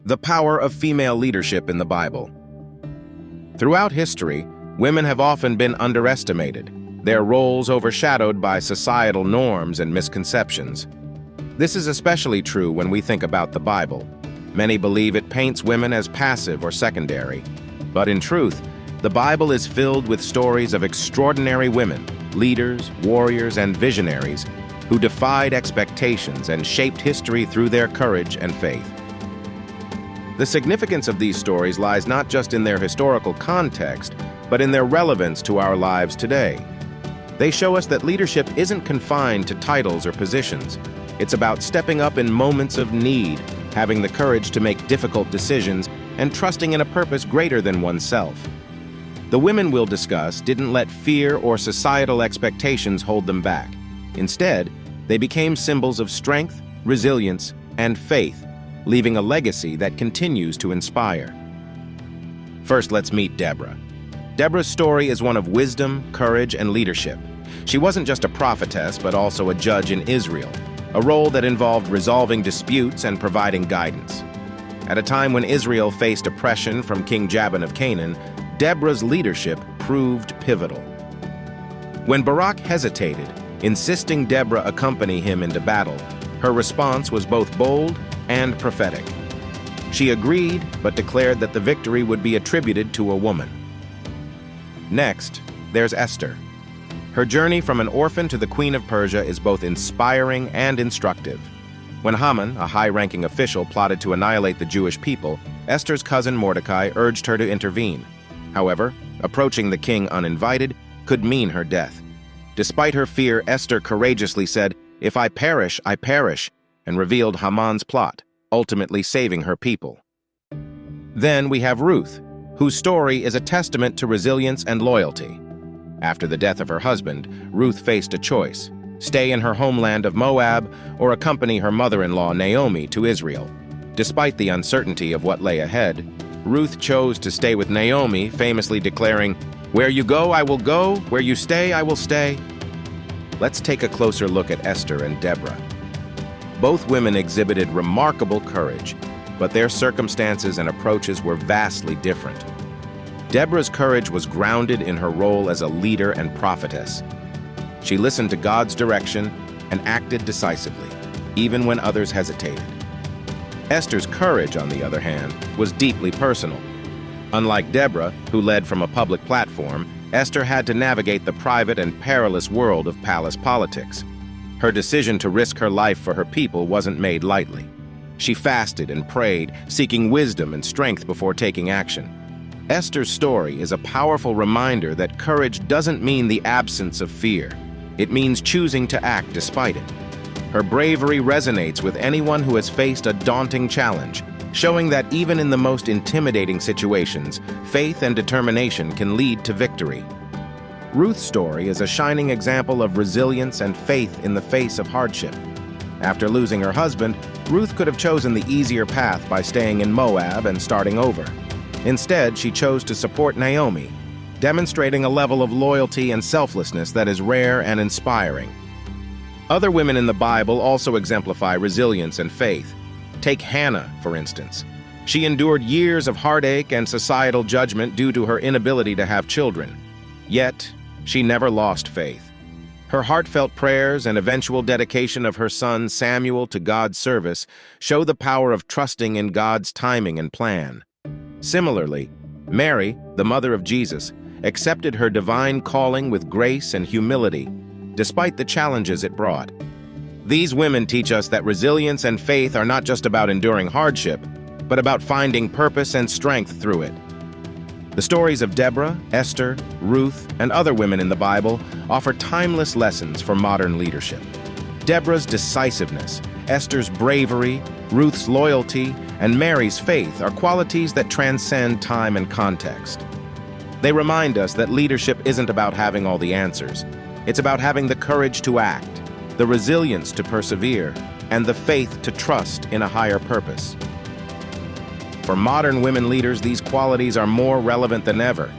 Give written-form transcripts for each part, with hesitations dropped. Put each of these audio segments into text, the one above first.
The power of female leadership in the Bible. Throughout history, women have often been underestimated, their roles overshadowed by societal norms and misconceptions. This is especially true when we think about the Bible. Many believe it paints women as passive or secondary. But in truth, the Bible is filled with stories of extraordinary women, leaders, warriors, and visionaries who defied expectations and shaped history through their courage and faith. The significance of these stories lies not just in their historical context, but in their relevance to our lives today. They show us that leadership isn't confined to titles or positions. It's about stepping up in moments of need, having the courage to make difficult decisions, and trusting in a purpose greater than oneself. The women we'll discuss didn't let fear or societal expectations hold them back. Instead, they became symbols of strength, resilience, and faith, leaving a legacy that continues to inspire. First, let's meet Deborah. Deborah's story is one of wisdom, courage, and leadership. She wasn't just a prophetess, but also a judge in Israel, a role that involved resolving disputes and providing guidance. At a time when Israel faced oppression from King Jabin of Canaan, Deborah's leadership proved pivotal. When Barak hesitated, insisting Deborah accompany him into battle, her response was both bold and prophetic. She agreed, but declared that the victory would be attributed to a woman. Next, there's Esther. Her journey from an orphan to the Queen of Persia is both inspiring and instructive. When Haman, a high-ranking official, plotted to annihilate the Jewish people, Esther's cousin Mordecai urged her to intervene. However, approaching the king uninvited could mean her death. Despite her fear, Esther courageously said, "If I perish, I perish," and revealed Haman's plot, ultimately saving her people. Then we have Ruth, whose story is a testament to resilience and loyalty. After the death of her husband, Ruth faced a choice: stay in her homeland of Moab or accompany her mother-in-law Naomi to Israel. Despite the uncertainty of what lay ahead, Ruth chose to stay with Naomi, famously declaring, "Where you go, I will go. Where you stay, I will stay." Let's take a closer look at Esther and Deborah. Both women exhibited remarkable courage, but their circumstances and approaches were vastly different. Deborah's courage was grounded in her role as a leader and prophetess. She listened to God's direction and acted decisively, even when others hesitated. Esther's courage, on the other hand, was deeply personal. Unlike Deborah, who led from a public platform, Esther had to navigate the private and perilous world of palace politics. Her decision to risk her life for her people wasn't made lightly. She fasted and prayed, seeking wisdom and strength before taking action. Esther's story is a powerful reminder that courage doesn't mean the absence of fear. It means choosing to act despite it. Her bravery resonates with anyone who has faced a daunting challenge, showing that even in the most intimidating situations, faith and determination can lead to victory. Ruth's story is a shining example of resilience and faith in the face of hardship. After losing her husband, Ruth could have chosen the easier path by staying in Moab and starting over. Instead, she chose to support Naomi, demonstrating a level of loyalty and selflessness that is rare and inspiring. Other women in the Bible also exemplify resilience and faith. Take Hannah, for instance. She endured years of heartache and societal judgment due to her inability to have children. Yet, she never lost faith. Her heartfelt prayers and eventual dedication of her son Samuel to God's service show the power of trusting in God's timing and plan. Similarly, Mary, the mother of Jesus, accepted her divine calling with grace and humility, despite the challenges it brought. These women teach us that resilience and faith are not just about enduring hardship, but about finding purpose and strength through it. The stories of Deborah, Esther, Ruth, and other women in the Bible offer timeless lessons for modern leadership. Deborah's decisiveness, Esther's bravery, Ruth's loyalty, and Mary's faith are qualities that transcend time and context. They remind us that leadership isn't about having all the answers. It's about having the courage to act, the resilience to persevere, and the faith to trust in a higher purpose. For modern women leaders, these qualities are more relevant than ever.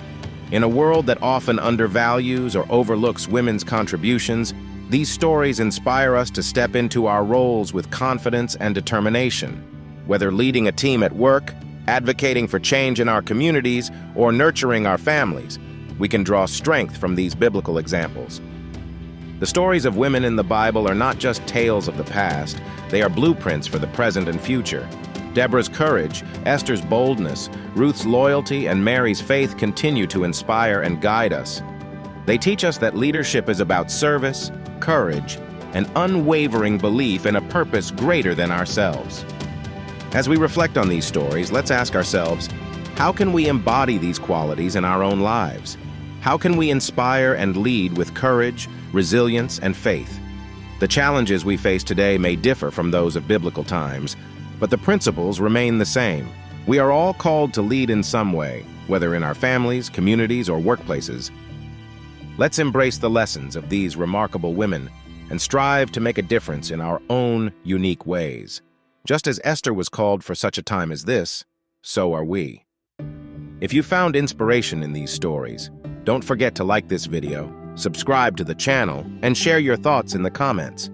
In a world that often undervalues or overlooks women's contributions, these stories inspire us to step into our roles with confidence and determination. Whether leading a team at work, advocating for change in our communities, or nurturing our families, we can draw strength from these biblical examples. The stories of women in the Bible are not just tales of the past, they are blueprints for the present and future. Deborah's courage, Esther's boldness, Ruth's loyalty, and Mary's faith continue to inspire and guide us. They teach us that leadership is about service, courage, and unwavering belief in a purpose greater than ourselves. As we reflect on these stories, let's ask ourselves, how can we embody these qualities in our own lives? How can we inspire and lead with courage, resilience, and faith? The challenges we face today may differ from those of biblical times, but the principles remain the same. We are all called to lead in some way, whether in our families, communities, or workplaces. Let's embrace the lessons of these remarkable women and strive to make a difference in our own unique ways. Just as Esther was called for such a time as this, so are we. If you found inspiration in these stories, don't forget to like this video, subscribe to the channel, and share your thoughts in the comments.